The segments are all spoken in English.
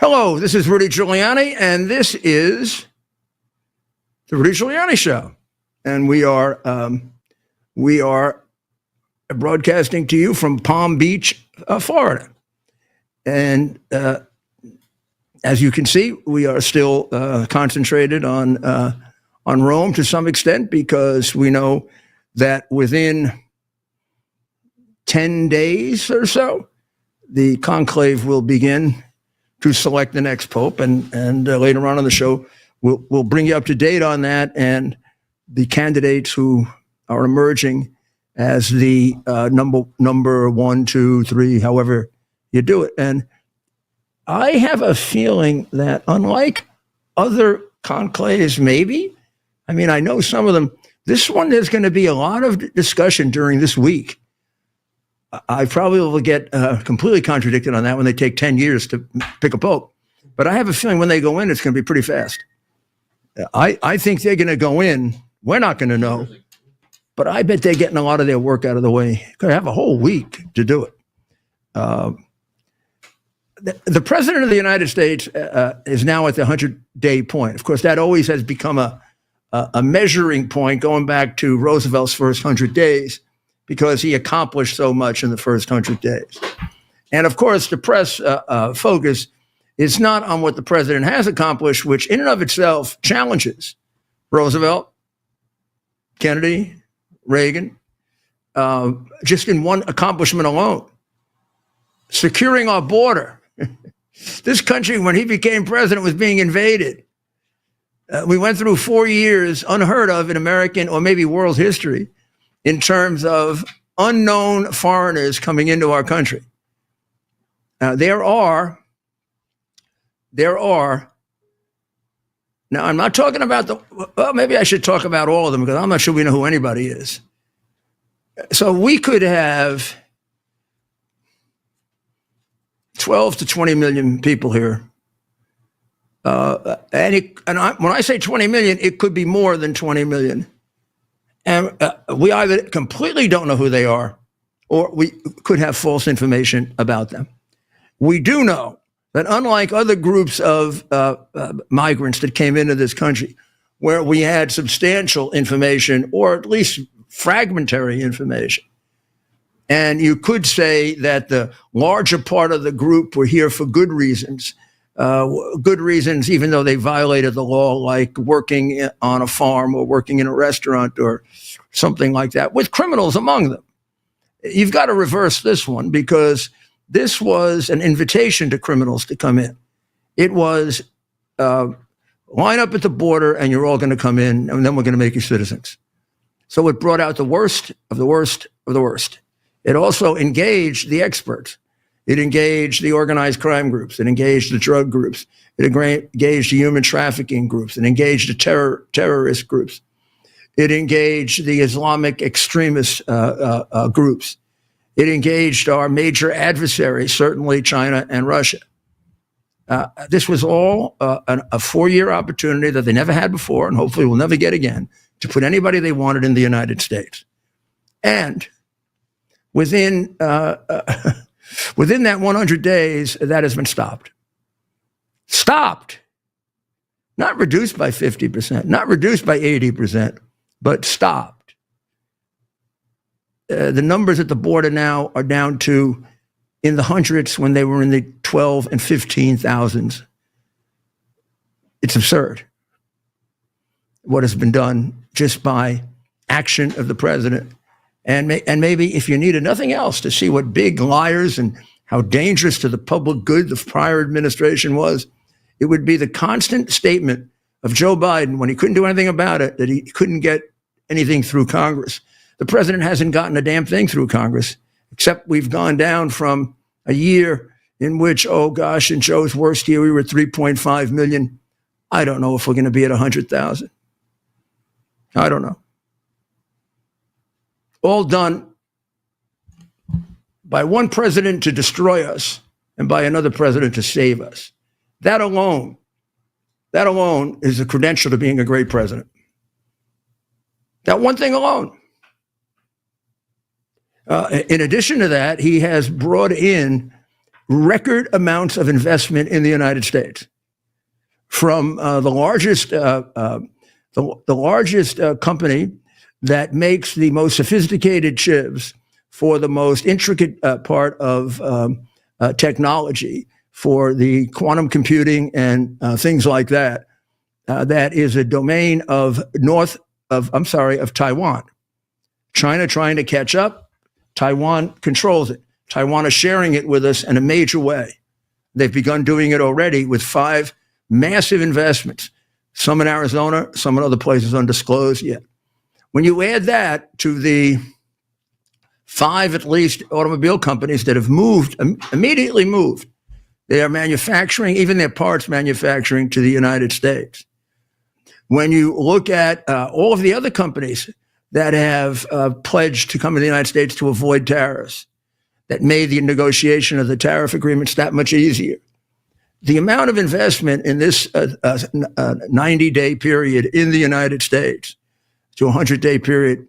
Hello, this is Rudy Giuliani, and this is the Rudy Giuliani Show. And we are broadcasting to you from Palm Beach, Florida. And as you can see, we are still concentrated on Rome to some extent, because we know that within 10 days or so, the conclave will begin to select the next pope, and later on in the show, we'll bring you up to date on that and the candidates who are emerging as the number 1, 2, 3, however you do it. And I have a feeling that, unlike other conclaves, maybe, I mean, I know some of them, this one, there's going to be a lot of discussion during this week. I probably will get completely contradicted on that when they take 10 years to pick a pope. But I have a feeling when they go in, it's going to be pretty fast. I think they're going to go in. We're not going to know. But I bet they're getting a lot of their work out of the way. They're going to have a whole week to do it. The president of the United States is now at the 100-day point. Of course, that always has become a measuring point going back to Roosevelt's first 100 days, because he accomplished so much in the first 100 days. And of course, the press focus is not on what the president has accomplished, which in and of itself challenges Roosevelt, Kennedy, Reagan, just in one accomplishment alone. Securing our border. This country, when he became president, was being invaded. We went through 4 years unheard of in American or maybe world history in terms of unknown foreigners coming into our country. There are, now I'm not talking about well, maybe I should talk about all of them, because I'm not sure we know who anybody is. So we could have 12 to 20 million people here. When I say 20 million, it could be more than 20 million. And we either completely don't know who they are, or we could have false information about them. We do know that, unlike other groups of migrants that came into this country, where we had substantial information, or at least fragmentary information, and you could say that the larger part of the group were here for good reasons, even though they violated the law, like working on a farm or working in a restaurant or something like that, with criminals among them. You've got to reverse this one, because this was an invitation to criminals to come in. It was line up at the border and you're all going to come in, and then we're going to make you citizens. So it brought out the worst of the worst of the worst. It also engaged the experts. It engaged the organized crime groups. It engaged the drug groups. It engaged the human trafficking groups. It engaged the terrorist groups. It engaged the Islamic extremist groups. It engaged our major adversaries, certainly China and Russia. This was all a 4-year opportunity that they never had before, and hopefully will never get again, to put anybody they wanted in the United States. And within that 100 days, that has been stopped. Stopped. Not reduced by 50%, not reduced by 80%, but stopped. The numbers at the border now are down to in the hundreds when they were in the 12 and 15,000s. It's absurd what has been done just by action of the president. And maybe if you needed nothing else to see what big liars and how dangerous to the public good the prior administration was, it would be the constant statement of Joe Biden, when he couldn't do anything about it, that he couldn't get anything through Congress. The president hasn't gotten a damn thing through Congress, except we've gone down from a year in which, oh gosh, in Joe's worst year, we were 3.5 million. I don't know if we're going to be at 100,000. I don't know. All done by one president to destroy us and by another president to save us. That alone is a credential to being a great president. That one thing alone. In addition to that, he has brought in record amounts of investment in the United States from the largest company that makes the most sophisticated chips for the most intricate part of technology for the quantum computing and things like that. That is a domain of Taiwan. China trying to catch up. Taiwan controls it. Taiwan is sharing it with us in a major way. They've begun doing it already with 5 massive investments, some in Arizona, some in other places undisclosed yet. When you add that to the 5 at least automobile companies that have immediately moved, they are manufacturing, even their parts manufacturing, to the United States. When you look at all of the other companies that have pledged to come to the United States to avoid tariffs, that made the negotiation of the tariff agreements that much easier. The amount of investment in this 90-day period in the United States to a 100-day period,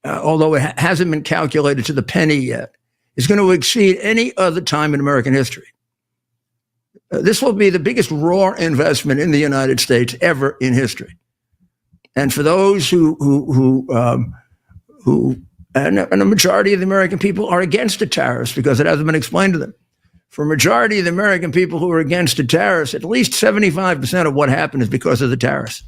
although it hasn't been calculated to the penny yet, is going to exceed any other time in American history. This will be the biggest raw investment in the United States ever in history. And for those who and a majority of the American people are against the tariffs because it hasn't been explained to them. For a majority of the American people who are against the tariffs, at least 75% of what happened is because of the tariffs.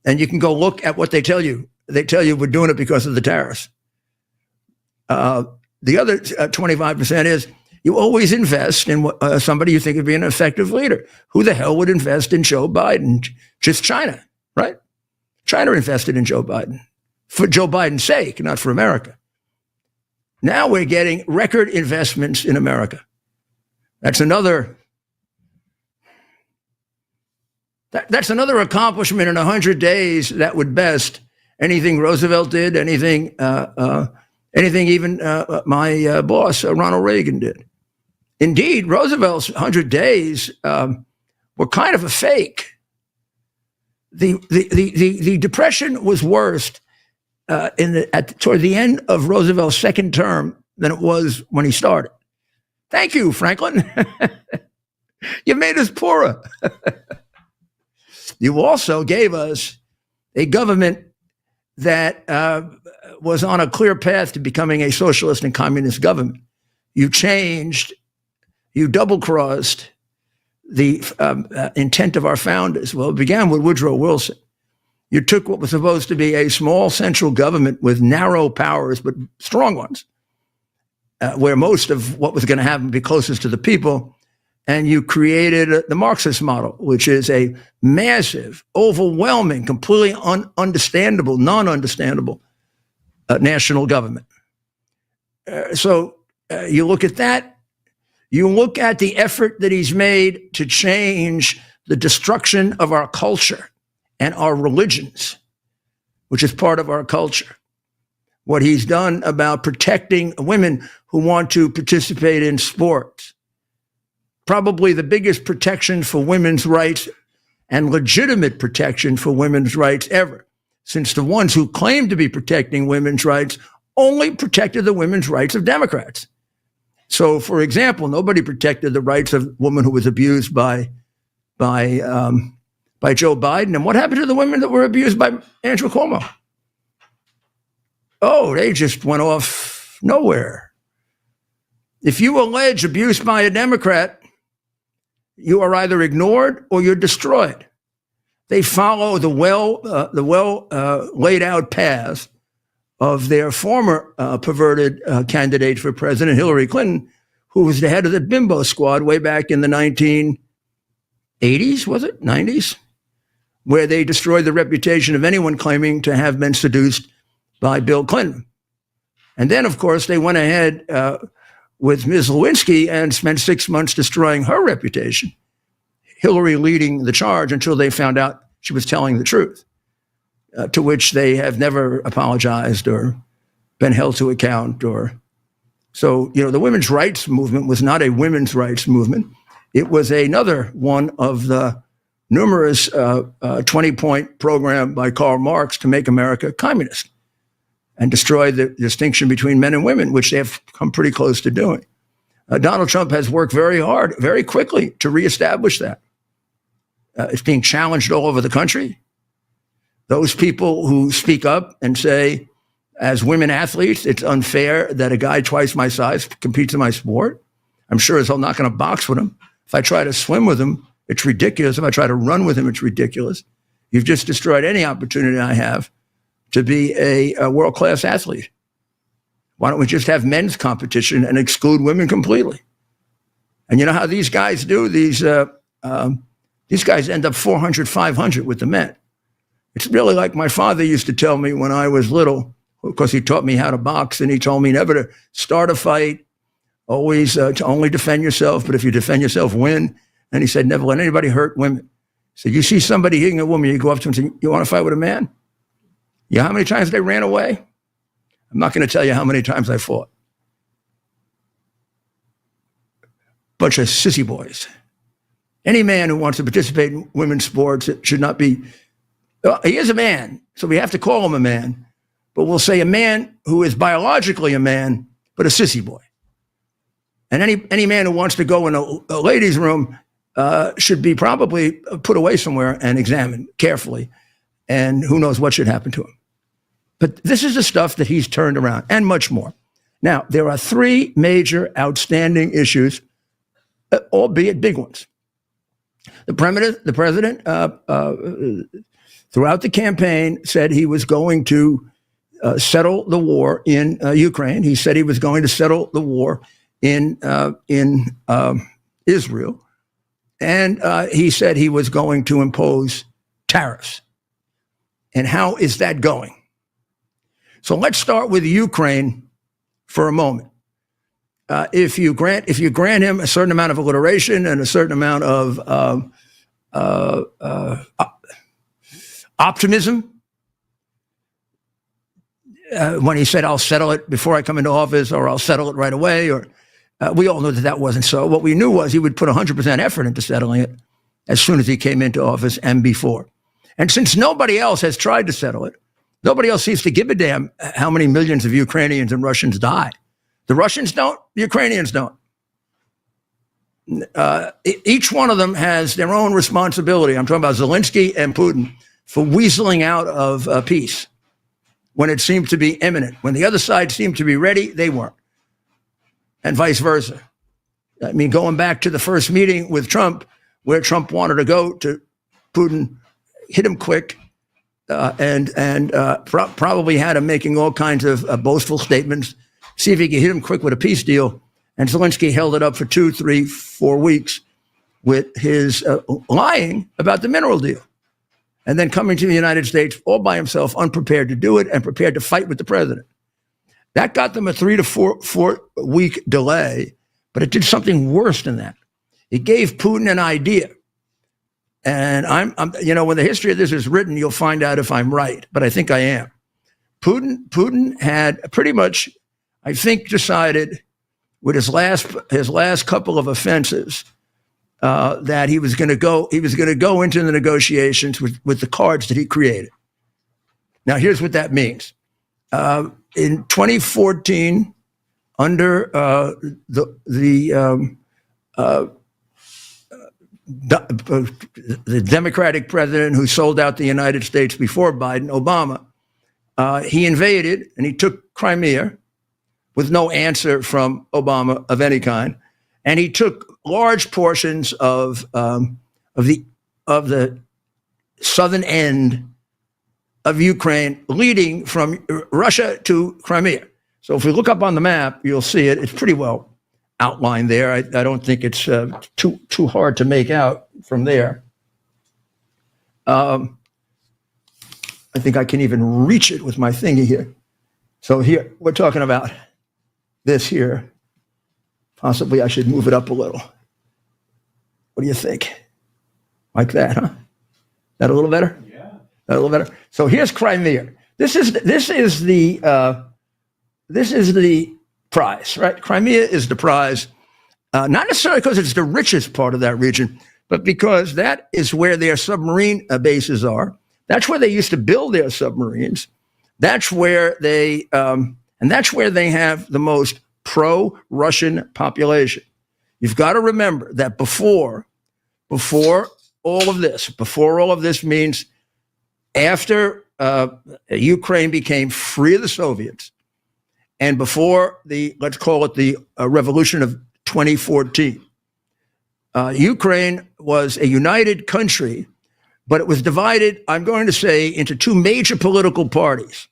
And you can go look at what they tell you. They tell you we're doing it because of the tariffs. The other 25% is you always invest in somebody you think would be an effective leader. Who the hell would invest in Joe Biden? Just China, right? China invested in Joe Biden for Joe Biden's sake, not for America. Now we're getting record investments in America. That's another accomplishment in 100 days that would best anything Roosevelt did, anything even my boss, Ronald Reagan, did. Indeed, Roosevelt's 100 days were kind of a fake. The Depression was worst toward the end of Roosevelt's second term than it was when he started. Thank you, Franklin. You made us poorer. You also gave us a government that was on a clear path to becoming a socialist and communist government. You changed, you double-crossed the intent of our founders. Well, it began with Woodrow Wilson. You took what was supposed to be a small central government with narrow powers, but strong ones, where most of what was going to happen would be closest to the people, and you created the Marxist model, which is a massive, overwhelming, completely non-understandable national government. So you look at that. You look at the effort that he's made to change the destruction of our culture and our religions, which is part of our culture. What he's done about protecting women who want to participate in sports. Probably the biggest protection for women's rights and legitimate protection for women's rights ever, since the ones who claim to be protecting women's rights only protected the women's rights of Democrats. So, for example, nobody protected the rights of a woman who was abused by Joe Biden. And what happened to the women that were abused by Andrew Cuomo? Oh, they just went off nowhere. If you allege abuse by a Democrat, you are either ignored or you're destroyed. They follow the well laid out path of their former perverted candidate for president, Hillary Clinton, who was the head of the bimbo squad way back in the 1980s, was it? 90s? Where they destroyed the reputation of anyone claiming to have been seduced by Bill Clinton. And then, of course, they went ahead with Ms. Lewinsky and spent 6 months destroying her reputation, Hillary leading the charge until they found out she was telling the truth. To which they have never apologized or been held to account. So, the women's rights movement was not a women's rights movement. It was another one of the numerous 20-point program by Karl Marx to make America communist and destroy the distinction between men and women, which they have come pretty close to doing. Donald Trump has worked very hard, very quickly to reestablish that. It's being challenged all over the country. Those people who speak up and say, as women athletes, it's unfair that a guy twice my size competes in my sport. I'm sure as hell not going to box with him. If I try to swim with him, it's ridiculous. If I try to run with him, it's ridiculous. You've just destroyed any opportunity I have to be a world-class athlete. Why don't we just have men's competition and exclude women completely? And you know how these guys do? These guys end up 400, 500 with the men. It's really like my father used to tell me when I was little, because he taught me how to box, and he told me never to start a fight, always to only defend yourself, but if you defend yourself, win. And he said, never let anybody hurt women. He said, you see somebody hitting a woman, you go up to them and say, you want to fight with a man? You know how many times they ran away? I'm not going to tell you how many times I fought. Bunch of sissy boys. Any man who wants to participate in women's sports should not be, he is a man, so we have to call him a man, but we'll say a man who is biologically a man, but a sissy boy. And any man who wants to go in a ladies' room should be probably put away somewhere and examined carefully, and who knows what should happen to him. But this is the stuff that he's turned around, and much more. Now, there are three major outstanding issues, albeit big ones. The president throughout the campaign said he was going to settle the war in Ukraine. He said he was going to settle the war in Israel. And he said he was going to impose tariffs. And how is that going? So let's start with Ukraine for a moment. If you grant him a certain amount of alliteration and a certain amount of optimism, when he said, I'll settle it before I come into office, or I'll settle it right away, or we all knew that wasn't so. What we knew was he would put 100% effort into settling it as soon as he came into office and before. And since nobody else has tried to settle it, nobody else seems to give a damn how many millions of Ukrainians and Russians die. The Russians don't, the Ukrainians don't. Each one of them has their own responsibility. I'm talking about Zelensky and Putin for weaseling out of peace when it seemed to be imminent. When the other side seemed to be ready, they weren't. And vice versa. I mean, going back to the first meeting with Trump, where Trump wanted to go to Putin, hit him quick, probably had him making all kinds of boastful statements, see if he could hit him quick with a peace deal. And Zelensky held it up for 2, 3, 4 weeks with his lying about the mineral deal. And then coming to the United States all by himself, unprepared to do it and prepared to fight with the president. That got them a 3 to 4 week delay, but it did something worse than that. It gave Putin an idea. And I'm when the history of this is written, you'll find out if I'm right, but I think I am. Putin had pretty much, I think, decided with his last couple of offenses that he was going to go into the negotiations with the cards that he created. Now, here's what that means. In 2014, under the Democratic president who sold out the United States before Biden, Obama, he invaded and he took Crimea with no answer from Obama of any kind, and he took large portions of the southern end of Ukraine, leading from Russia to Crimea. So if we look up on the map, you'll see it. It's pretty well outlined there. I don't think it's too hard to make out from there. I think I can even reach it with my thingy here. So here, we're talking about this here. Possibly I should move it up a little. What do you think? Like that, huh? That a little better? Yeah. That a little better? So here's Crimea. This is the prize, right? Crimea is the prize, not necessarily because it's the richest part of that region, but because that is where their submarine bases are. That's where they used to build their submarines. That's where they have the most pro-Russian population. You've got to remember that before all of this means after Ukraine became free of the Soviets, and before let's call it the revolution of 2014, Ukraine was a united country, but it was divided, I'm going to say, into two major political parties.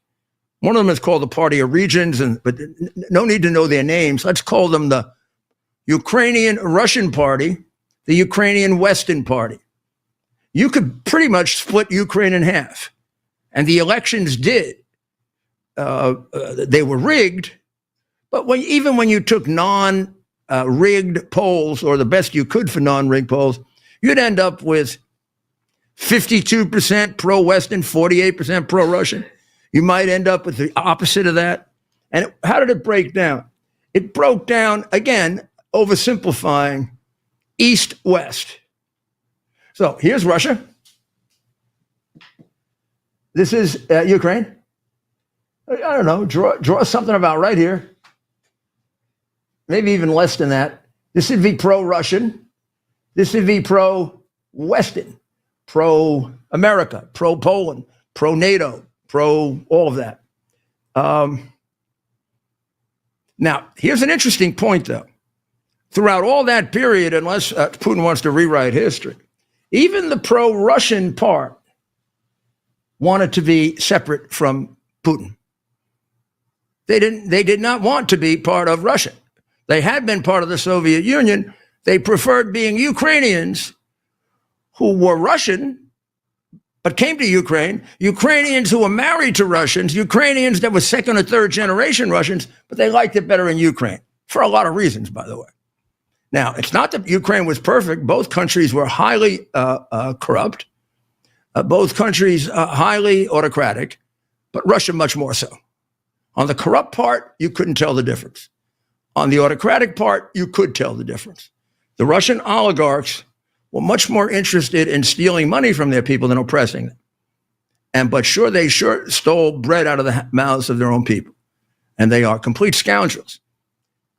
One of them is called the Party of Regions, but no need to know their names. Let's call them the Ukrainian Russian Party, the Ukrainian Western Party. You could pretty much split Ukraine in half. And the elections did. They were rigged, but even when you took non-rigged polls, or the best you could for non-rigged polls, you'd end up with 52% pro-Western, 48% pro-Russian. You might end up with the opposite of that. And how did it break down? It broke down, again, oversimplifying, east-west. So here's Russia. This is Ukraine. I don't know, draw something about right here. Maybe even less than that. This would be pro-Russian. This would be pro-Western, pro-America, pro-Poland, pro-NATO, pro all of that. Now, here's an interesting point, though. Throughout all that period, unless Putin wants to rewrite history, even the pro-Russian part wanted to be separate from Putin. They did not want to be part of Russia. They had been part of the Soviet Union. They preferred being Ukrainians who were Russian, but came to Ukraine, Ukrainians who were married to Russians, Ukrainians that were second or third generation Russians, but they liked it better in Ukraine for a lot of reasons, by the way. Now, it's not that Ukraine was perfect. Both countries were highly corrupt. Both countries highly autocratic, but Russia much more so. On the corrupt part, you couldn't tell the difference. On the autocratic part, you could tell the difference. The Russian oligarchs were much more interested in stealing money from their people than oppressing them. But they sure stole bread out of the mouths of their own people. And they are complete scoundrels.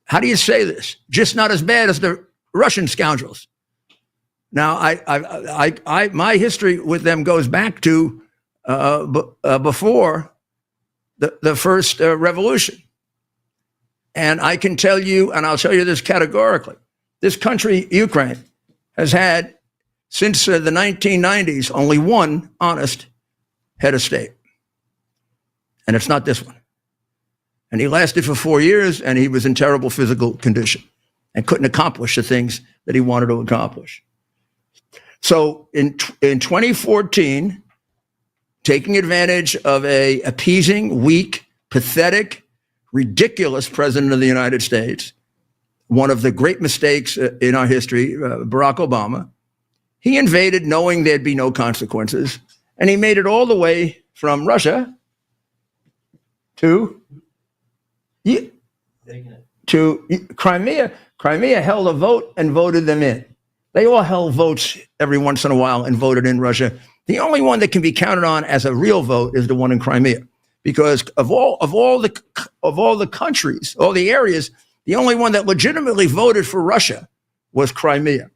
How do you say this? Just not as bad as the Russian scoundrels. Now, my history with them goes back to before the first revolution. And I can tell you, and I'll tell you this categorically, this country, Ukraine, has had, since the 1990s, only one honest head of state. And it's not this one. And he lasted for 4 years, and he was in terrible physical condition and couldn't accomplish the things that he wanted to accomplish. So in 2014, taking advantage of a appeasing, weak, pathetic, ridiculous president of the United States, one of the great mistakes in our history, Barack Obama, he invaded knowing there'd be no consequences, and he made it all the way from Russia to Crimea. Crimea held a vote and voted them in. They all held votes every once in a while and voted in Russia. The only one that can be counted on as a real vote is the one in Crimea, because of all the countries, all the areas, the only one that legitimately voted for Russia was Crimea.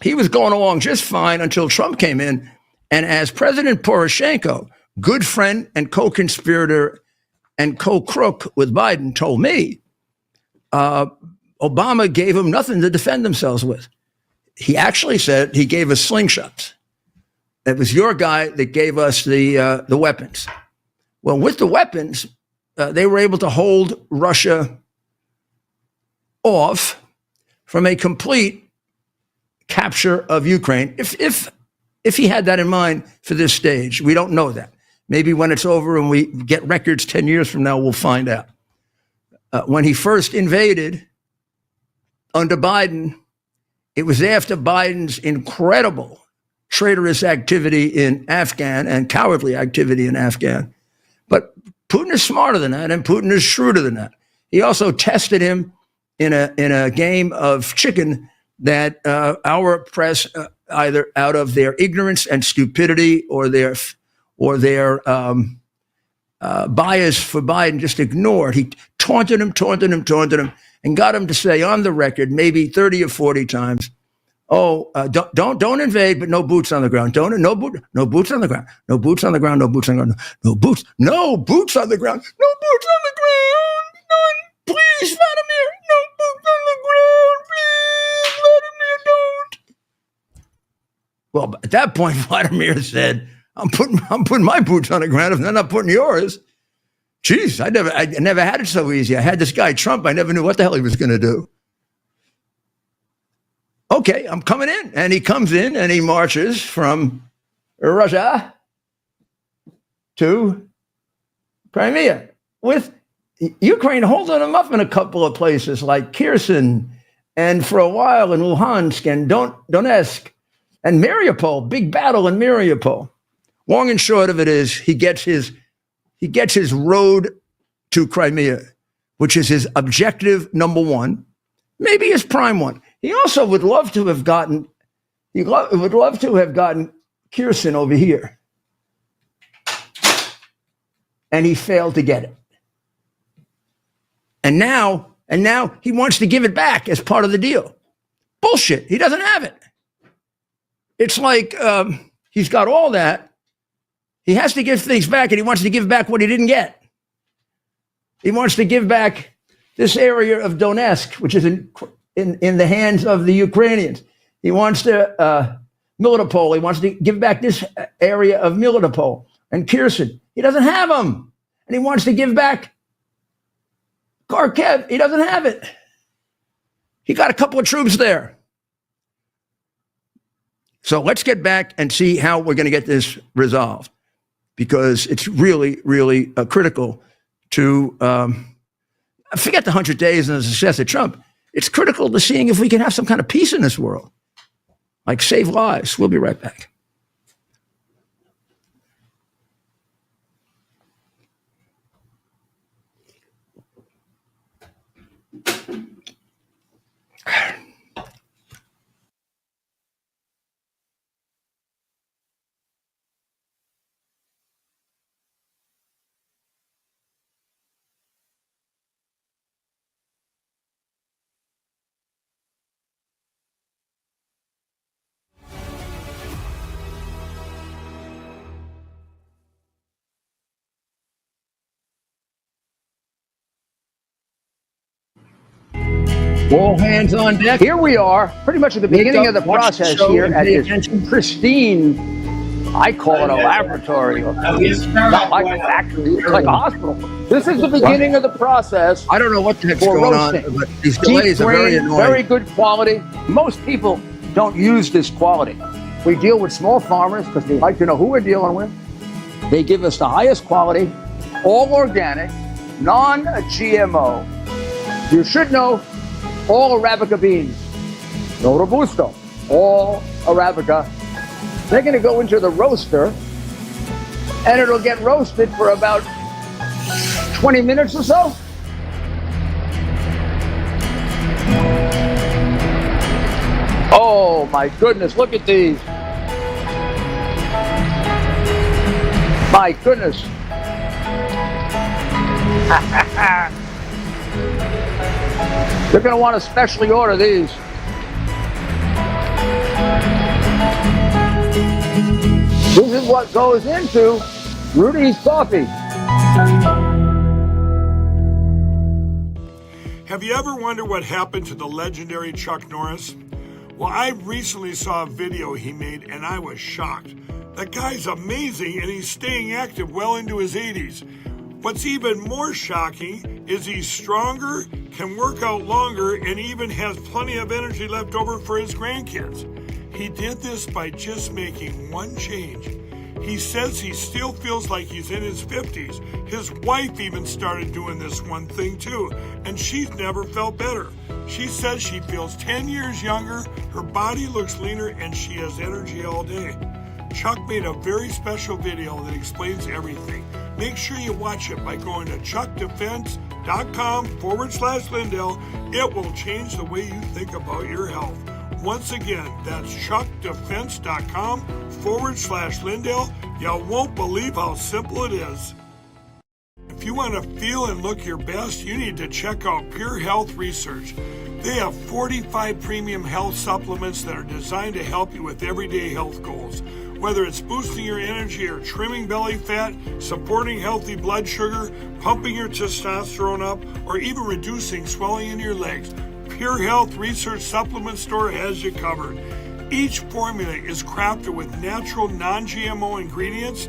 He was going along just fine until Trump came in, and as President Poroshenko, good friend and co-conspirator and co-crook with Biden, told me, Obama gave him nothing to defend themselves with. He actually said he gave us slingshots. It was your guy that gave us the weapons. Well, with the weapons, they were able to hold Russia off from a complete capture of Ukraine. If he had that in mind for this stage, we don't know that. Maybe when it's over and we get records 10 years from now, we'll find out. When he first invaded under Biden, it was after Biden's incredible traitorous activity in Afghan and cowardly activity in Afghan. But Putin is smarter than that, and Putin is shrewder than that. He also tested him in a game of chicken that our press, either out of their ignorance and stupidity or their bias for Biden, just ignored. He taunted him, and got him to say on the record, maybe 30 or 40 times, "Oh, don't invade, but no boots on the ground. No boots on the ground. No boots on the ground. No boots on the ground. No boots on the ground. No boots on the ground. None, please, Vladimir. No boots on the ground, please, Vladimir, don't." Well, at that point, Vladimir said, I'm putting my boots on the ground if they're not putting yours." Jeez, I never had it so easy. I had this guy Trump. I never knew what the hell he was going to do. Okay, I'm coming in. And he comes in and he marches from Russia to Crimea, with Ukraine holding him up in a couple of places like Kherson, and for a while in Luhansk and Donetsk and Mariupol. Big battle in Mariupol. Long and short of it is, he gets his road to Crimea, which is his objective number one, maybe his prime one. He also would love to have gotten Kherson over here, and he failed to get it. And now he wants to give it back as part of the deal. Bullshit. He doesn't have it. It's like he's got all that. He has to give things back, and he wants to give back what he didn't get. He wants to give back this area of Donetsk, which is in the hands of the Ukrainians. He wants to Melitopol. He wants to give back this area of Melitopol and Kherson. He doesn't have them, and he wants to give back Kharkiv. He doesn't have it. He got a couple of troops there. So let's get back and see how we're going to get this resolved, because it's really, really critical to forget the 100 days and the success of Trump. It's critical to seeing if we can have some kind of peace in this world, like save lives. We'll be right back. All hands on deck. Here we are, pretty much at the beginning of the process here at this pristine, I call it a laboratory, not like a factory, it's like a hospital. This is the beginning of the process. I don't know what the heck's going on, but these delays are very annoying. Very good quality. Most people don't use this quality. We deal with small farmers because they like to know who we're dealing with. They give us the highest quality, all organic, non-GMO. You should know all Arabica beans, no Robusto, all Arabica. They're going to go into the roaster, and it'll get roasted for about 20 minutes or so. Oh my goodness, look at these. My goodness. You're going to want to specially order these. This is what goes into Rudy's coffee. Have you ever wondered what happened to the legendary Chuck Norris? Well, I recently saw a video he made and I was shocked. That guy's amazing and he's staying active well into his 80s. What's even more shocking is he's stronger, can work out longer, and even has plenty of energy left over for his grandkids. He did this by just making one change. He says he still feels like he's in his 50s. His wife even started doing this one thing too, and she's never felt better. She says she feels 10 years younger, her body looks leaner, and she has energy all day. Chuck made a very special video that explains everything. Make sure you watch it by going to chuckdefense.com/Lindell. It will change the way you think about your health. Once again, that's chuckdefense.com/Lindell. You won't believe how simple it is. If you want to feel and look your best, you need to check out Pure Health Research. They have 45 premium health supplements that are designed to help you with everyday health goals. Whether it's boosting your energy or trimming belly fat, supporting healthy blood sugar, pumping your testosterone up, or even reducing swelling in your legs, Pure Health Research Supplement Store has you covered. Each formula is crafted with natural, non-GMO ingredients,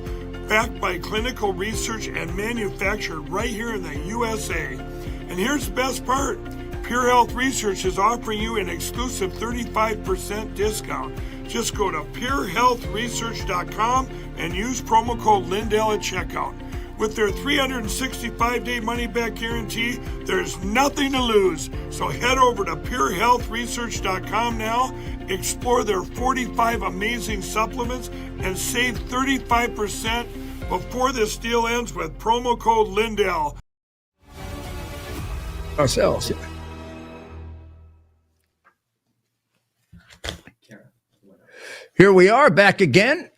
backed by clinical research and manufactured right here in the USA. And here's the best part. Pure Health Research is offering you an exclusive 35% discount. Just go to purehealthresearch.com and use promo code Lindell at checkout. With their 365-day money-back guarantee, there's nothing to lose. So head over to purehealthresearch.com now, explore their 45 amazing supplements, and save 35% before this deal ends with promo code Lindell. Ourselves. Here we are back again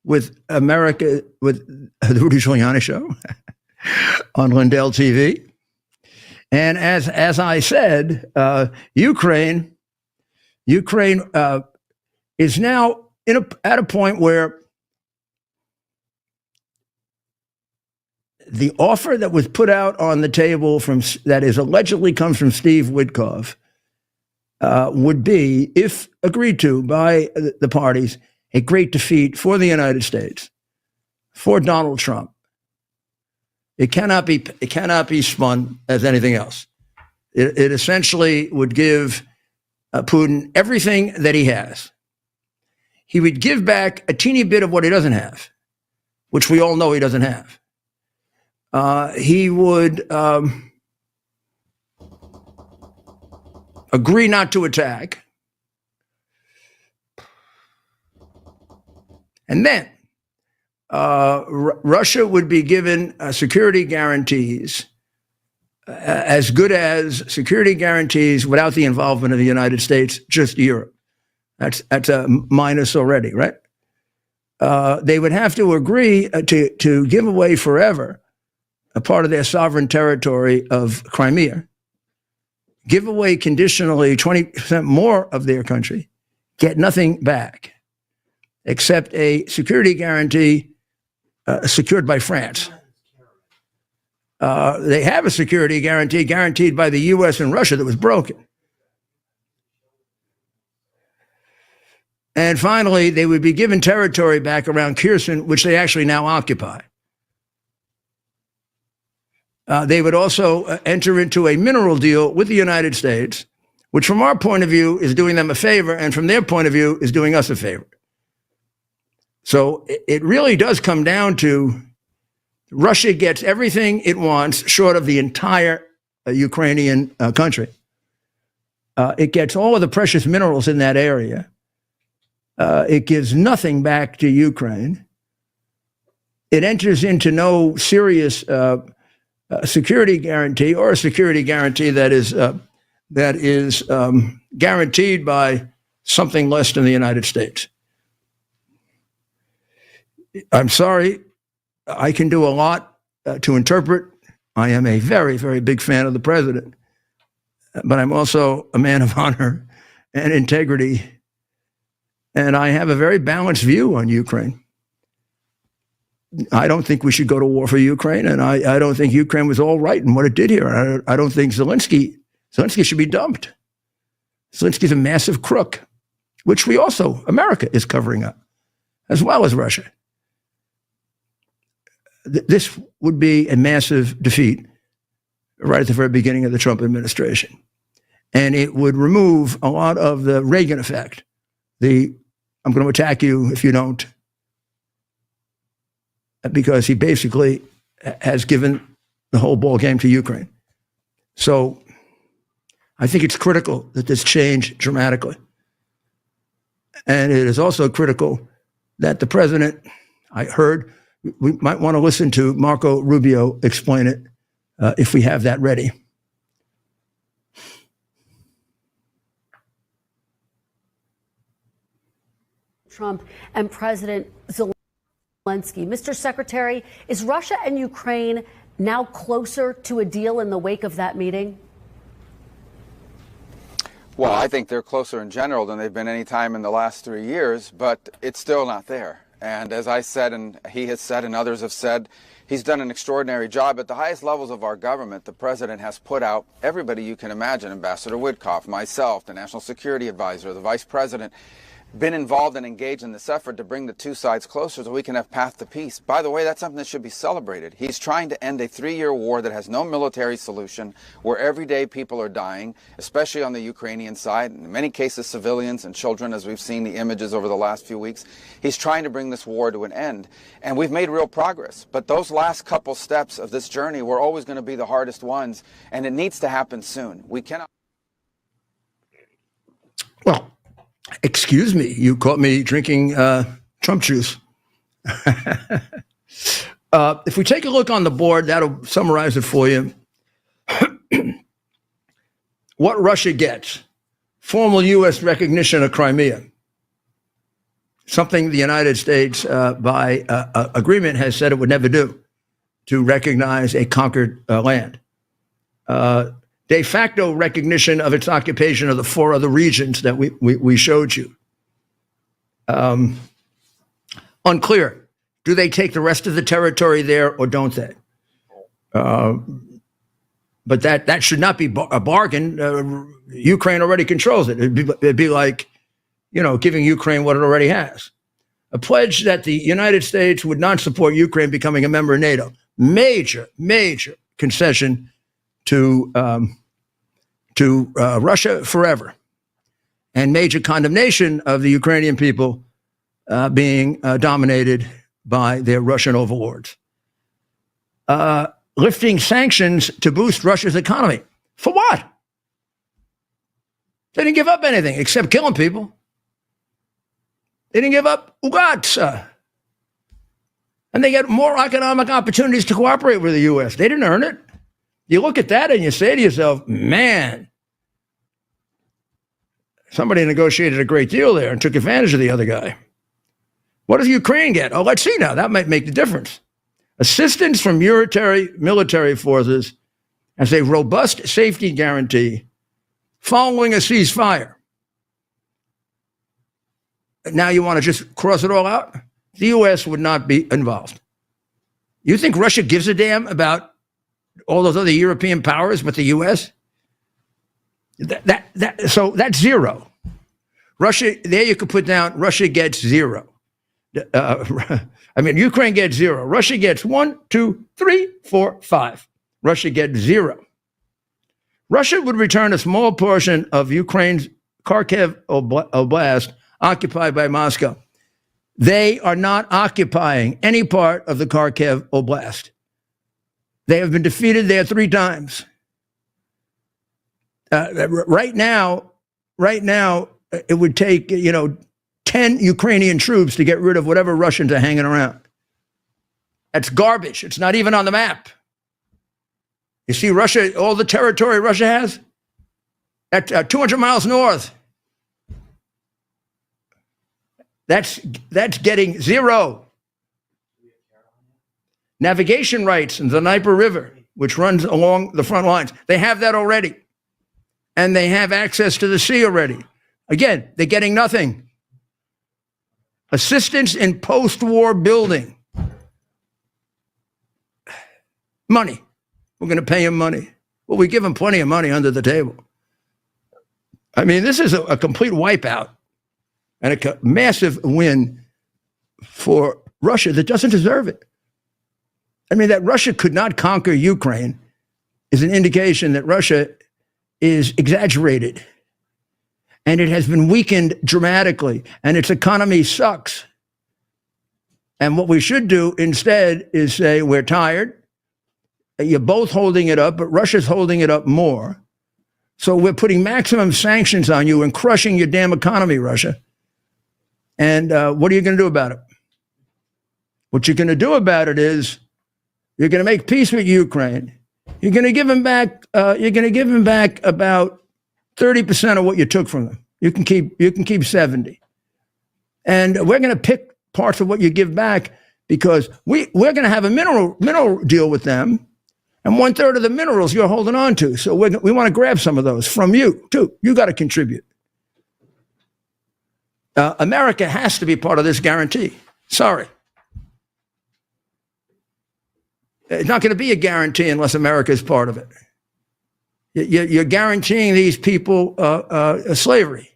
with America, with the Rudy Giuliani Show on Lindell TV. And as I said, Ukraine is now at a point where the offer that was put out on the table that is allegedly comes from Steve Witkoff would be, if agreed to by the parties, a great defeat for the United States, for Donald Trump. It cannot be spun as anything else. It essentially would give Putin everything that he has. He would give back a teeny bit of what he doesn't have, which we all know he doesn't have. He would agree not to attack. And then Russia would be given security guarantees as good as security guarantees without the involvement of the United States, just Europe. That's a minus already, right? They would have to agree to give away forever a part of their sovereign territory of Crimea, give away conditionally 20% more of their country, get nothing back, except a security guarantee secured by France. They have a security guarantee guaranteed by the U.S. and Russia that was broken. And finally, they would be given territory back around Kherson, which they actually now occupy. They would also enter into a mineral deal with the United States, which from our point of view is doing them a favor, and from their point of view is doing us a favor. So it really does come down to Russia gets everything it wants short of the entire Ukrainian country. It gets all of the precious minerals in that area. It gives nothing back to Ukraine. It enters into no serious security guarantee, or a security guarantee that is guaranteed by something less than the United States. I'm sorry, I can do a lot to interpret. I am a very, very big fan of the president, but I'm also a man of honor and integrity, and I have a very balanced view on Ukraine. I don't think we should go to war for Ukraine, and I don't think Ukraine was all right in what it did here. I don't think Zelensky should be dumped. Zelensky's a massive crook, which America is covering up, as well as Russia. This would be a massive defeat right at the very beginning of the Trump administration. And it would remove a lot of the Reagan effect. I'm going to attack you if you don't, because he basically has given the whole ball game to Ukraine. So I think it's critical that this change dramatically. And it is also critical that the president, I heard, we might want to listen to Marco Rubio explain it if we have that ready. Trump and President Zelensky. Mr. Secretary, is Russia and Ukraine now closer to a deal in the wake of that meeting? Well, I think they're closer in general than they've been any time in the last 3 years, but it's still not there. And as I said, and he has said, and others have said, he's done an extraordinary job. At the highest levels of our government, the president has put out everybody you can imagine, Ambassador Witkoff, myself, the National Security Advisor, the Vice President, been involved and engaged in this effort to bring the two sides closer so we can have path to peace. By the way, that's something that should be celebrated. He's trying to end a 3-year war that has no military solution, where every day people are dying, especially on the Ukrainian side, in many cases civilians and children, as we've seen the images over the last few weeks. He's trying to bring this war to an end, and we've made real progress. But those last couple steps of this journey were always going to be the hardest ones, and it needs to happen soon. We cannot... Well, excuse me, you caught me drinking Trump juice. If we take a look on the board, that'll summarize it for you. What Russia gets: formal U.S. recognition of Crimea, something the United States, by agreement, has said it would never do, to recognize a conquered land. De facto recognition of its occupation of the 4 other regions that we showed you. Unclear. Do they take the rest of the territory there or don't they? But that should not be a bargain. Ukraine already controls it. It'd be like, giving Ukraine what it already has. A pledge that the United States would not support Ukraine becoming a member of NATO. Major concession to Russia forever, and major condemnation of the Ukrainian people being dominated by their Russian overlords. Lifting sanctions to boost Russia's economy. For what? They didn't give up anything except killing people. They didn't give up Ugats. And they get more economic opportunities to cooperate with the U.S. They didn't earn it. You look at that and you say to yourself, man, somebody negotiated a great deal there and took advantage of the other guy. What does Ukraine get? Oh, let's see now. That might make the difference. Assistance from military forces as a robust safety guarantee following a ceasefire. Now you want to just cross it all out? The U.S. would not be involved. You think Russia gives a damn about all those other European powers but the U.S.? So that's zero. Russia, there you could put down, Russia gets zero. Ukraine gets zero. Russia gets 1, 2, 3, 4, 5. Russia gets zero. Russia would return a small portion of Ukraine's Kharkiv Oblast occupied by Moscow. They are not occupying any part of the Kharkiv Oblast. They have been defeated there 3 times. Right now, it would take 10 Ukrainian troops to get rid of whatever Russians are hanging around. That's garbage. It's not even on the map. You see Russia, all the territory Russia has, at 200 miles north. That's getting zero. Navigation rights in the Dnieper River, which runs along the front lines. They have that already. And they have access to the sea already. Again, they're getting nothing. Assistance in post-war building. Money. We're going to pay them money. Well, we give them plenty of money under the table. This is a complete wipeout and a massive win for Russia that doesn't deserve it. That Russia could not conquer Ukraine is an indication that Russia is exaggerated. And it has been weakened dramatically, and its economy sucks. And what we should do instead is say, we're tired. You're both holding it up, but Russia's holding it up more. So we're putting maximum sanctions on you and crushing your damn economy, Russia. And what are you going to do about it? What you're going to do about it is you're going to make peace with Ukraine. You're going to give them back. You're going to give them back about 30% of what you took from them. You can keep 70. And we're going to pick parts of what you give back because we're going to have a mineral deal with them. And 1/3 of the minerals you're holding on to. So we want to grab some of those from you, too. You got to contribute. America has to be part of this guarantee. Sorry. It's not going to be a guarantee unless America is part of it. You're guaranteeing these people slavery.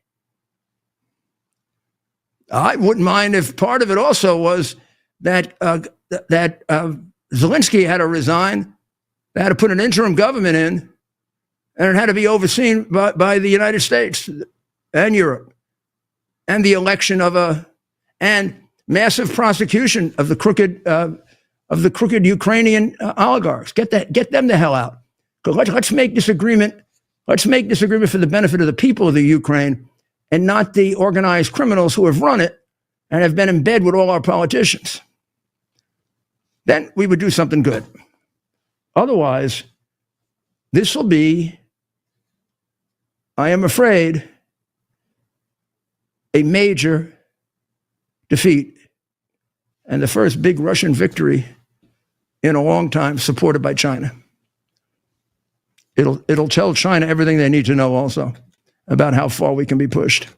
I wouldn't mind if part of it also was that Zelensky had to resign. They had to put an interim government in, and it had to be overseen by the United States and Europe, and the election and massive prosecution of the crooked Ukrainian oligarchs. Get them the hell out. Let's make this agreement. Let's make this agreement for the benefit of the people of the Ukraine, and not the organized criminals who have run it and have been in bed with all our politicians. Then we would do something good. Otherwise, this will be, I am afraid, a major defeat and the first big Russian victory in a long time, supported by China. It'll tell China everything they need to know also about how far we can be pushed.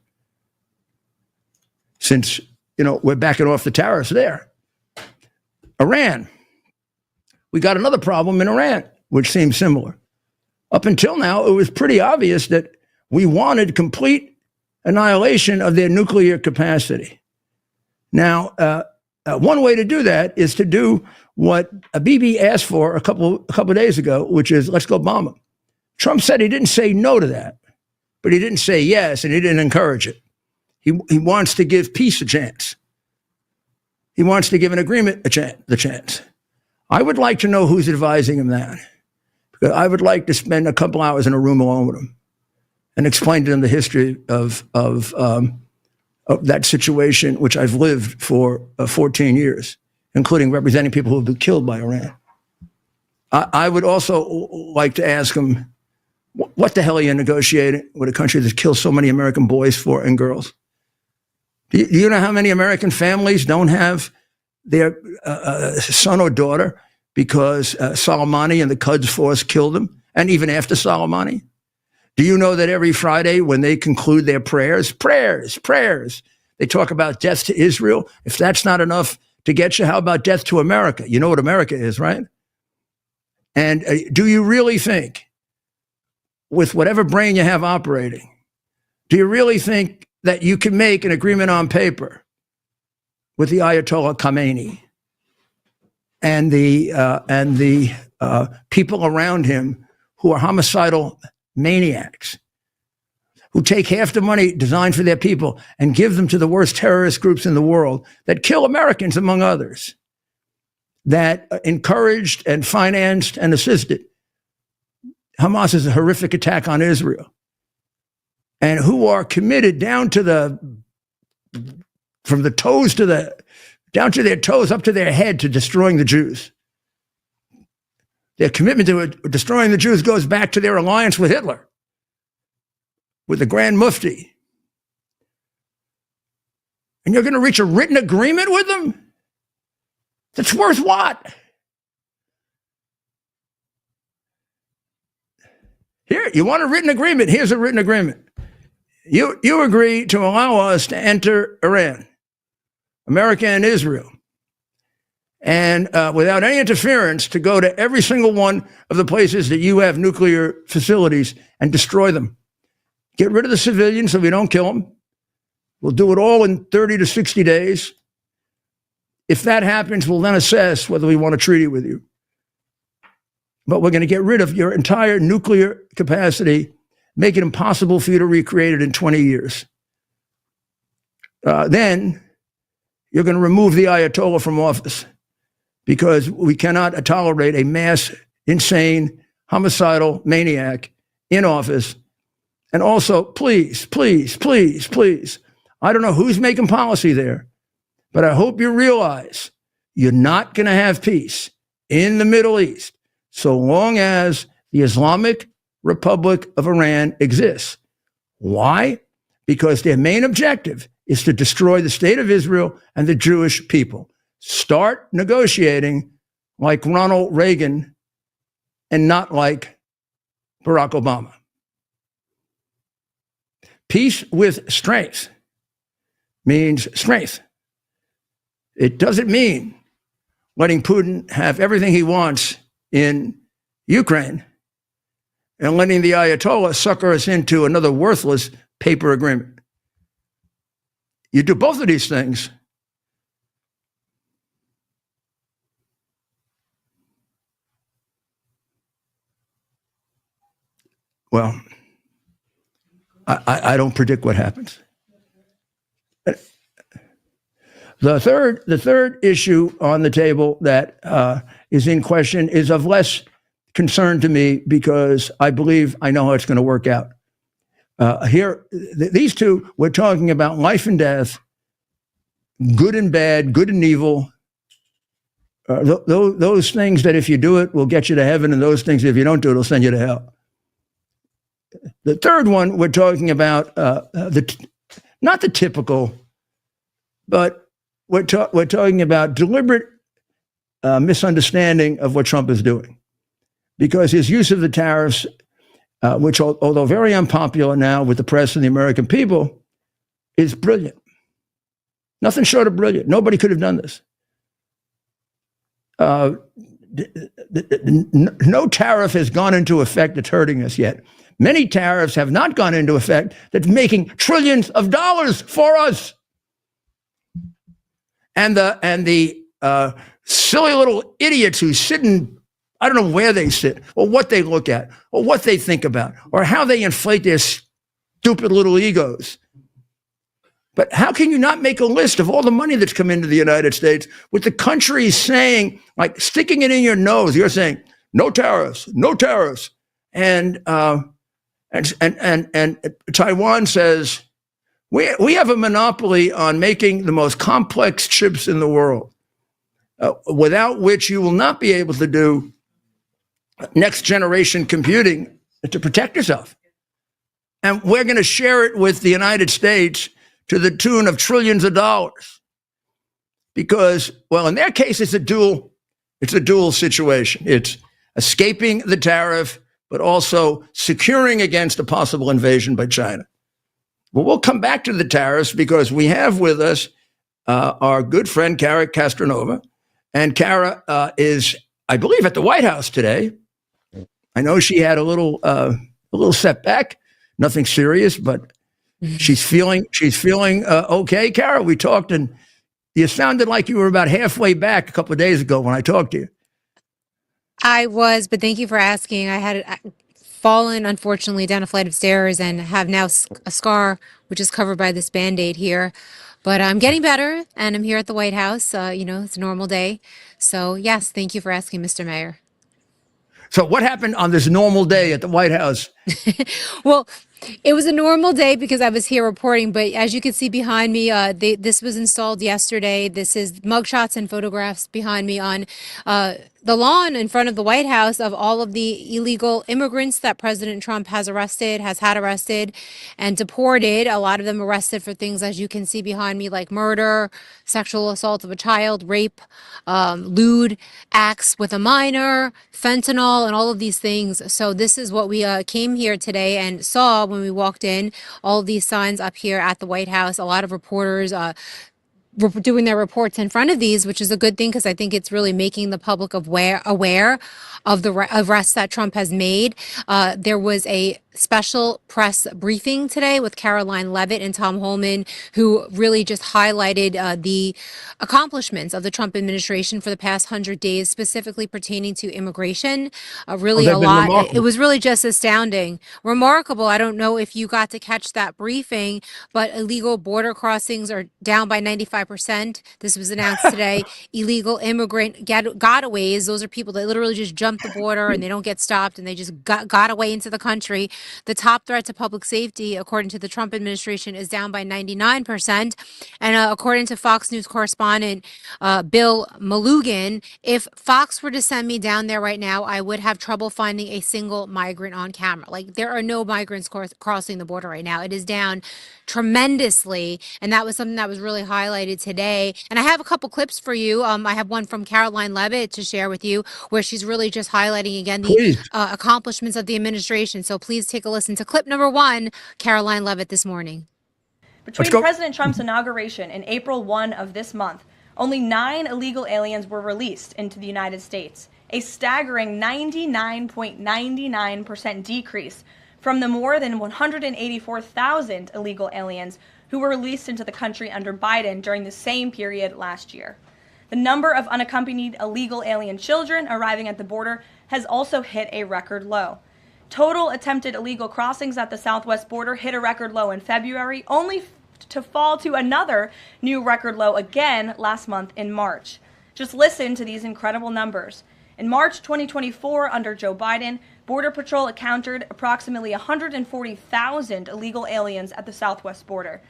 Since, we're backing off the tariffs there. Iran. We got another problem in Iran, which seems similar. Up until now, it was pretty obvious that we wanted complete annihilation of their nuclear capacity. Now, one way to do that is to do what Bibi asked for a couple of days ago, which is let's go bomb them. Trump said he didn't say no to that, but he didn't say yes, and he didn't encourage it. He wants to give peace a chance. He wants to give an agreement the chance. I would like to know who's advising him that, because I would like to spend a couple hours in a room alone with him and explain to him the history of that situation, which I've lived for 14 years, including representing people who have been killed by Iran. I would also like to ask him, what the hell are you negotiating with a country that kills so many American boys and girls? Do you know how many American families don't have their son or daughter because Soleimani and the Quds Force killed them, and even after Soleimani? Do you know that every Friday when they conclude their prayers, they talk about death to Israel? If that's not enough to get you, how about death to America? You know what America is, right? And do you really think, with whatever brain you have operating, do you really think that you can make an agreement on paper with the Ayatollah Khamenei and the people around him who are homicidal maniacs, who take half the money designed for their people and give them to the worst terrorist groups in the world that kill Americans, among others, that encouraged and financed and assisted Hamas's horrific attack on Israel, and who are committed down to from the toes down to their toes, up to their head, to destroying the Jews. Their commitment to destroying the Jews goes back to their alliance with Hitler, with the Grand Mufti. And you're going to reach a written agreement with them? That's worth what? Here, you want a written agreement? Here's a written agreement. You agree to allow us to enter Iran, America and Israel, and without any interference to go to every single one of the places that you have nuclear facilities and destroy them. Get rid of the civilians so we don't kill them. We'll do it all in 30 to 60 days. If that happens, we'll then assess whether we want a treaty with you. But we're going to get rid of your entire nuclear capacity, make it impossible for you to recreate it in 20 years. Then you're going to remove the Ayatollah from office, because we cannot tolerate a mass, insane, homicidal maniac in office. And also, please, please, please, please, I don't know who's making policy there, but I hope you realize you're not going to have peace in the Middle East so long as the Islamic Republic of Iran exists. Why? Because their main objective is to destroy the state of Israel and the Jewish people. Start negotiating like Ronald Reagan and not like Barack Obama. Peace with strength means strength. It doesn't mean letting Putin have everything he wants in Ukraine and letting the Ayatollah sucker us into another worthless paper agreement. You do both of these things, well, I don't predict what happens. The third issue on the table that is in question is of less concern to me because I believe I know how it's going to work out. These two, we're talking about life and death, good and bad, good and evil. Those things that if you do it will get you to heaven, and those things if you don't do it will send you to hell. The third one, we're talking about not the typical, but we're talking about deliberate misunderstanding of what Trump is doing, because his use of the tariffs, which although very unpopular now with the press and the American people, is brilliant. Nothing short of brilliant. Nobody could have done this. No tariff has gone into effect that's hurting us yet. Many tariffs have not gone into effect that's making trillions of dollars for us. And the silly little idiots who sit in, I don't know where they sit, or what they look at, or what they think about, or how they inflate their stupid little egos. But how can you not make a list of all the money that's come into the United States with the country saying, like sticking it in your nose? You're saying, no tariffs, no tariffs. And Taiwan says, we have a monopoly on making the most complex chips in the world, without which you will not be able to do next generation computing to protect yourself. And we're going to share it with the United States to the tune of trillions of dollars. Because, well, in their case, it's a dual situation. It's escaping the tariff, but also securing against a possible invasion by China. Well, we'll come back to the tariffs because we have with us our good friend, Kara Castronova. And Kara is, I believe, at the White House today. I know she had a little setback, nothing serious, but she's feeling okay. Kara, we talked and you sounded like you were about halfway back a couple of days ago when I talked to you. I was, but thank you for asking. I had fallen, unfortunately, down a flight of stairs and have now a scar, which is covered by this Band-Aid here. But I'm getting better, and I'm here at the White House. It's a normal day. So, yes, thank you for asking, Mr. Mayor. So what happened on this normal day at the White House? Well, it was a normal day because I was here reporting, but as you can see behind me, this was installed yesterday. This is mugshots and photographs behind me on the lawn in front of the White House of all of the illegal immigrants that President Trump has had arrested and deported. A lot of them arrested for things, as you can see behind me, like murder, sexual assault of a child, rape, lewd acts with a minor, fentanyl, and all of these things. So this is what we came here today and saw when we walked in, all of these signs up here at the White House. A lot of reporters doing their reports in front of these, which is a good thing because I think it's really making the public aware of the arrests that Trump has made. There was a special press briefing today with Caroline Leavitt and Tom Holman, who really just highlighted the accomplishments of the Trump administration for the past 100 days, specifically pertaining to immigration. Really a lot. It was really just astounding. Remarkable. I don't know if you got to catch that briefing, but illegal border crossings are down by 95%. This was announced today. Illegal immigrant gotaways, those are people that literally just jump the border and they don't get stopped and they just got away into the country. The top threat to public safety, according to the Trump administration, is down by 99%. And according to Fox News correspondent Bill Malugin, if Fox were to send me down there right now, I would have trouble finding a single migrant on camera. Like, there are no migrants crossing the border right now. It is down tremendously. And that was something that was really highlighted today. And I have a couple clips for you. I have one from Caroline Levitt to share with you, where she's really just highlighting again the Please. accomplishments of the administration. So please take a listen to clip number one, Caroline Levitt this morning. Between go. President Trump's inauguration and April 1 of this month, only 9 illegal aliens were released into the United States, a staggering 99.99% decrease from the more than 184,000 illegal aliens who were released into the country under Biden during the same period last year. The number of unaccompanied illegal alien children arriving at the border has also hit a record low. Total attempted illegal crossings at the southwest border hit a record low in February, only to fall to another new record low again last month in March. Just listen to these incredible numbers. In March 2024, under Joe Biden, Border Patrol encountered approximately 140,000 illegal aliens at the southwest border.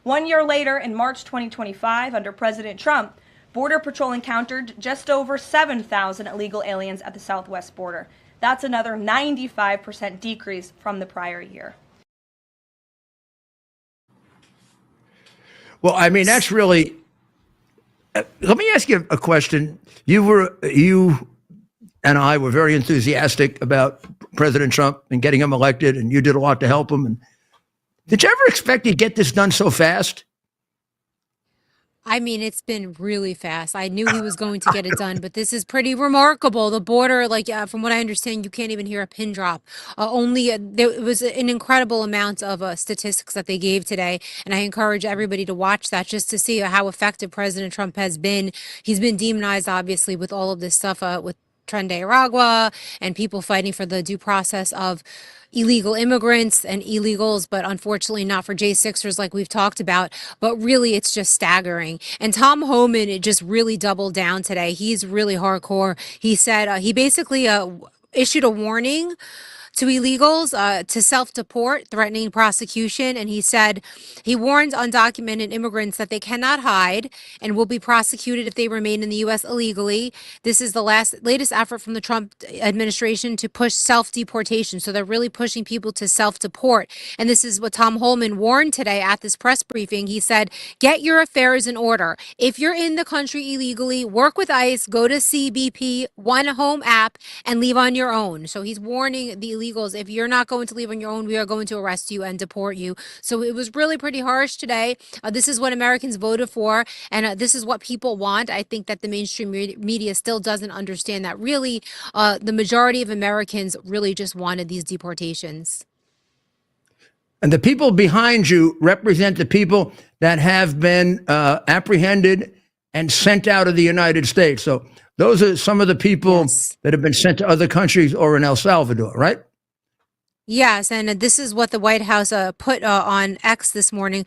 1 year later, in March 2025, under President Trump, Border Patrol encountered just over 7,000 illegal aliens at the southwest border. That's another 95% decrease from the prior year. Well, I mean, that's really. Let me ask you a question. You and I were very enthusiastic about President Trump and getting him elected, and you did a lot to help him. And did you ever expect he'd get this done so fast? I mean, it's been really fast. I knew he was going to get it done, but this is pretty remarkable. The border, like, from what I understand, you can't even hear a pin drop. There was an incredible amount of statistics that they gave today, and I encourage everybody to watch that just to see how effective President Trump has been. He's been demonized, obviously, with all of this stuff with Tren de Aragua and people fighting for the due process of illegal immigrants and illegals, but unfortunately not for J6ers like we've talked about. But really, it's just staggering. And Tom Homan, it just really doubled down today. He's really hardcore. He said he basically issued a warning to illegals to self-deport, threatening prosecution. And he said he warned undocumented immigrants that they cannot hide and will be prosecuted if they remain in the U.S. illegally. This is the latest effort from the Trump administration to push self-deportation. So they're really pushing people to self-deport. And this is what Tom Homan warned today at this press briefing. He said, get your affairs in order. If you're in the country illegally, work with ICE, go to CBP, One Home app, and leave on your own. So he's warning the illegals, if you're not going to leave on your own, we are going to arrest you and deport you. So it was really pretty harsh today. This is what Americans voted for, and this is what people want. I think that the mainstream media still doesn't understand that really the majority of Americans really just wanted these deportations. And the people behind you represent the people that have been apprehended and sent out of the United States. So those are some of the people that have been sent to other countries or in El Salvador, right? Yes, and this is what the White House put on X this morning.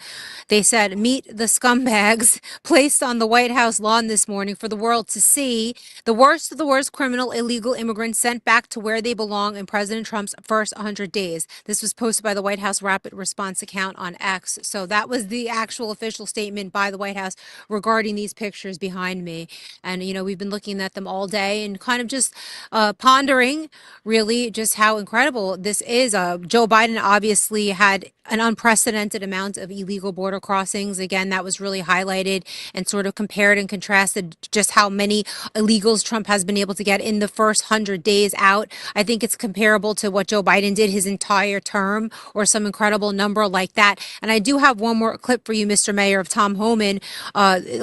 They said, meet the scumbags, placed on the White House lawn this morning for the world to see. The worst of the worst criminal illegal immigrants sent back to where they belong in President Trump's first 100 days. This was posted by the White House Rapid Response account on X. So that was the actual official statement by the White House regarding these pictures behind me. And, you know, we've been looking at them all day and kind of just pondering really just how incredible this is. Joe Biden obviously had an unprecedented amount of illegal border crossings. Again, that was really highlighted and sort of compared and contrasted just how many illegals Trump has been able to get in the first 100 days out. I think it's comparable to what Joe Biden did his entire term or some incredible number like that. And I do have one more clip for you, Mr. Mayor, of Tom Homan,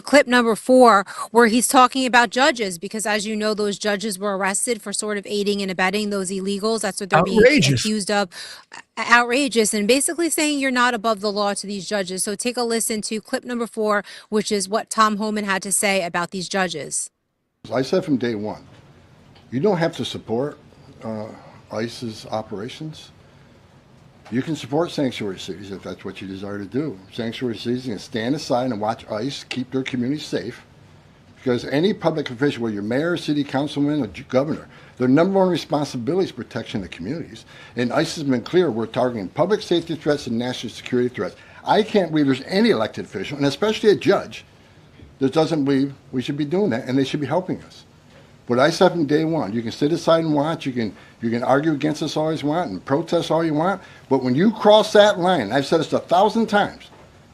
clip number 4, where he's talking about judges, because as you know, those judges were arrested for sort of aiding and abetting those illegals. That's what they're being accused of. Outrageous, and basically saying you're not above the law to these judges. So take a listen to clip number 4, which is what Tom Homan had to say about these judges. I said from day one, you don't have to support ICE's operations. You can support sanctuary cities if that's what you desire to do. Sanctuary cities can stand aside and watch ICE keep their communities safe, because any public official, whether you're mayor, city councilman, or governor, their number one responsibility is protection of communities. And ICE has been clear, we're targeting public safety threats and national security threats. I can't believe there's any elected official, and especially a judge, that doesn't believe we should be doing that, and they should be helping us. But I said from day one, you can sit aside and watch, you can argue against us all you want and protest all you want, but when you cross that line, I've said this 1,000 times,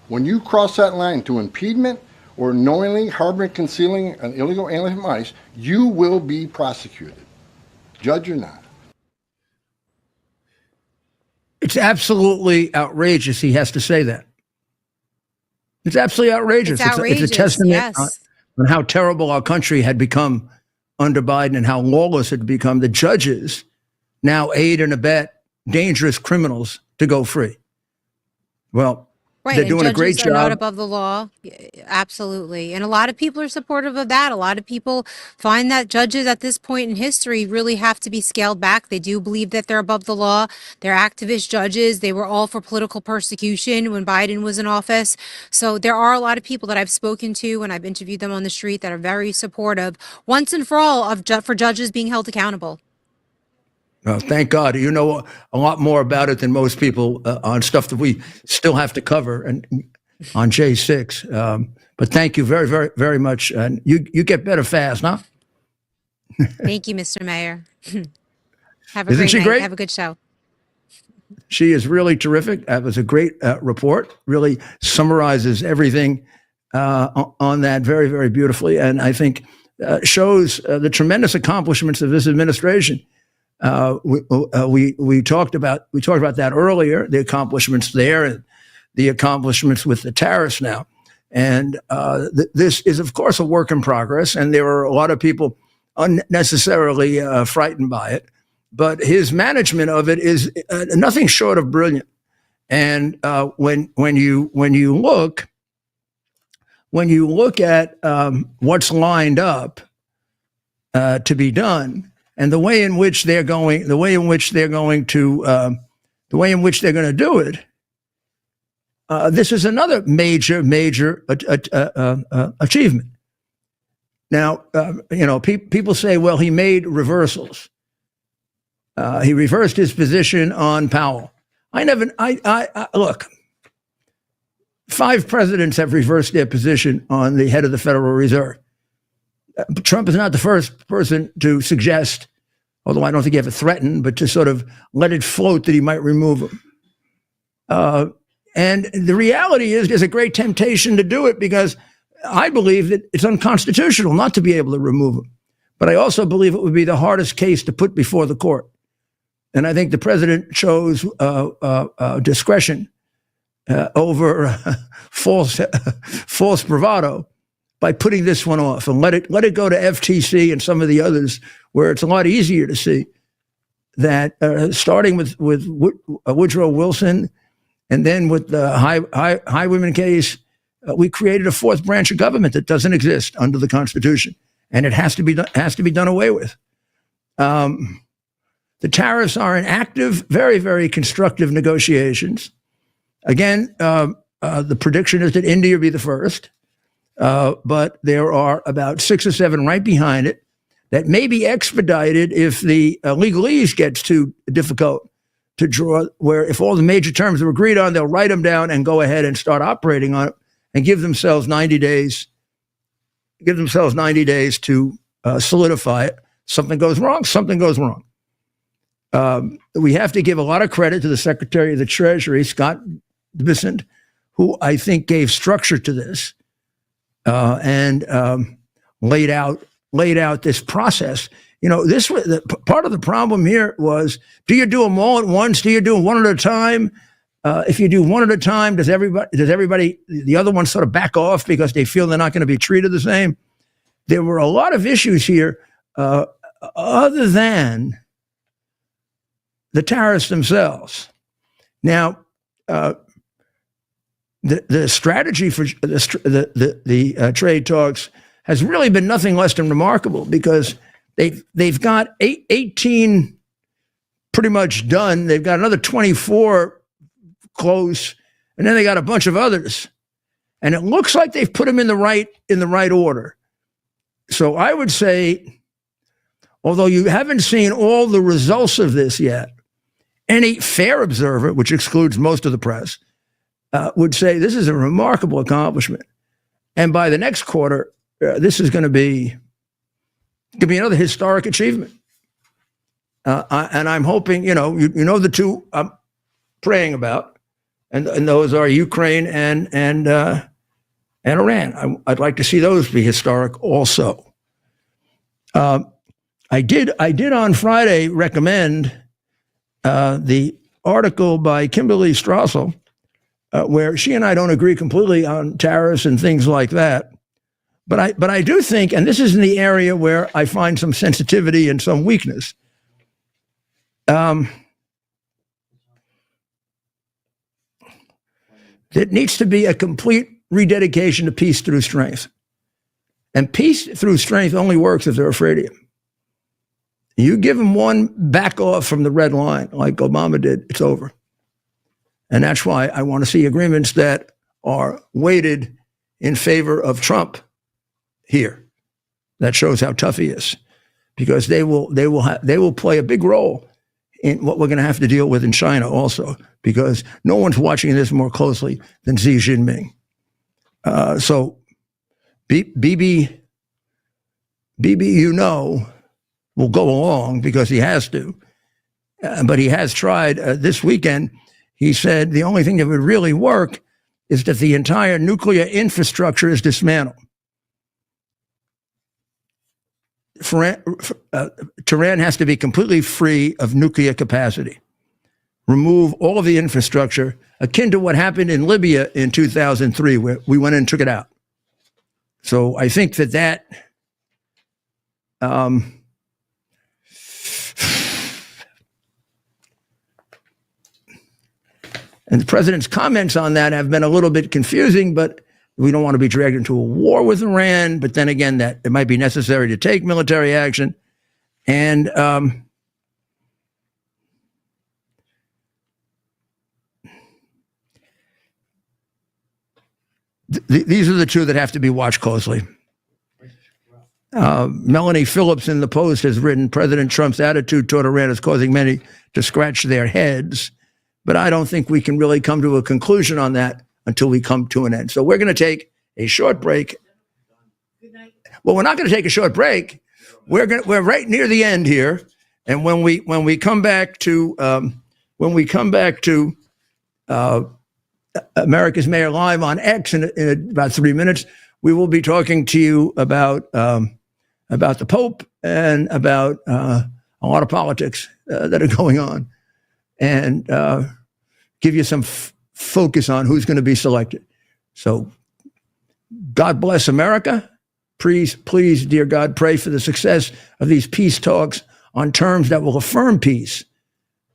when you cross that line to impediment or knowingly harboring, concealing an illegal alien from ICE, you will be prosecuted, judge or not. It's absolutely outrageous he has to say that. It's absolutely outrageous. It's outrageous, it's a testament yes. on how terrible our country had become under Biden and how lawless it had become. The judges now aid and abet dangerous criminals to go free. Well, Right, they're and doing a judges great are not job. above the law. Absolutely. And a lot of people are supportive of that. A lot of people find that judges at this point in history really have to be scaled back. They do believe that they're above the law. They're activist judges. They were all for political persecution when Biden was in office. So there are a lot of people that I've spoken to and I've interviewed them on the street that are very supportive, once and for all, of for judges being held accountable. Well, thank God. You know a lot more about it than most people on stuff that we still have to cover and on J6. But thank you very, very, very much. And you get better fast, huh? Thank you, Mr. Mayor. Have a Isn't great she night. great? Have a good show. She is really terrific. That was a great report. Really summarizes everything on that very, very beautifully. And I think shows the tremendous accomplishments of this administration. We talked about that earlier, the accomplishments there and the accomplishments with the tariffs now. And this is, of course, a work in progress. And there are a lot of people unnecessarily frightened by it. But his management of it is nothing short of brilliant. And when you look at what's lined up to be done, and the way in which they're going to do it, this is another major achievement. Now, people say, well, he made reversals. He reversed his position on Powell. Look, 5 presidents have reversed their position on the head of the Federal Reserve. Trump is not the first person to suggest, although I don't think he ever threatened, but to sort of let it float that he might remove him. And the reality is there's a great temptation to do it because I believe that it's unconstitutional not to be able to remove him. But I also believe it would be the hardest case to put before the court. And I think the president chose discretion over false bravado by putting this one off and let it go to FTC and some of the others where it's a lot easier to see that starting with Woodrow Wilson and then with the Highwayman case, we created a 4th branch of government that doesn't exist under the Constitution, and it has to be done away with. The tariffs are in active, very, very constructive negotiations. Again, the prediction is that India will be the first. But there are about 6 or 7 right behind it that may be expedited if the legalese gets too difficult to draw, where if all the major terms are agreed on, they'll write them down and go ahead and start operating on it and give themselves 90 days to solidify it. Something goes wrong. We have to give a lot of credit to the Secretary of the Treasury, Scott Bessent, who I think gave structure to this. And laid out this process. This was part of the problem here was: do you do them all at once? Do you do them one at a time? If you do one at a time, does everybody the other ones sort of back off because they feel they're not going to be treated the same? There were a lot of issues here, other than the tariffs themselves. Now. The strategy for the trade talks has really been nothing less than remarkable because they've got 18 pretty much done. They've got another 24 close, and then they got a bunch of others. And it looks like they've put them in the right order. So I would say, although you haven't seen all the results of this yet, any fair observer, which excludes most of the press, would say this is a remarkable accomplishment. And by the next quarter, this is going to be another historic achievement. And I'm hoping, you know the two I'm praying about, and those are Ukraine and Iran. I'd like to see those be historic also. I did on Friday recommend the article by Kimberly Strassel, where she and I don't agree completely on tariffs and things like that. But I do think, and this is in the area where I find some sensitivity and some weakness. There needs to be a complete rededication to peace through strength. And peace through strength only works if they're afraid of you. You give them one back off from the red line, like Obama did, it's over. And that's why I want to see agreements that are weighted in favor of Trump here. That shows how tough he is, because they will play a big role in what we're going to have to deal with in China also, because no one's watching this more closely than Xi Jinping. So Bibi, will go along because he has to. But he has tried. This weekend, he said the only thing that would really work is that the entire nuclear infrastructure is dismantled. Tehran has to be completely free of nuclear capacity. Remove all of the infrastructure, akin to what happened in Libya in 2003, where we went in and took it out. So I think that and the president's comments on that have been a little bit confusing, but we don't want to be dragged into a war with Iran. But then again, that it might be necessary to take military action. And these are the two that have to be watched closely. Melanie Phillips in the Post has written, President Trump's attitude toward Iran is causing many to scratch their heads. But I don't think we can really come to a conclusion on that until we come to an end. So we're going to take a short break. Well, we're not going to take a short break. We're right near the end here, and when we come back to America's Mayor Live on X in about 3 minutes, we will be talking to you about the Pope and about a lot of politics that are going on, and give you some focus on who's going to be selected. So God bless America. Please, dear God, pray for the success of these peace talks on terms that will affirm peace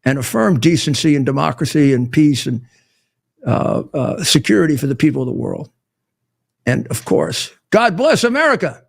and affirm decency and democracy and peace and security for the people of the world. And of course, God bless America.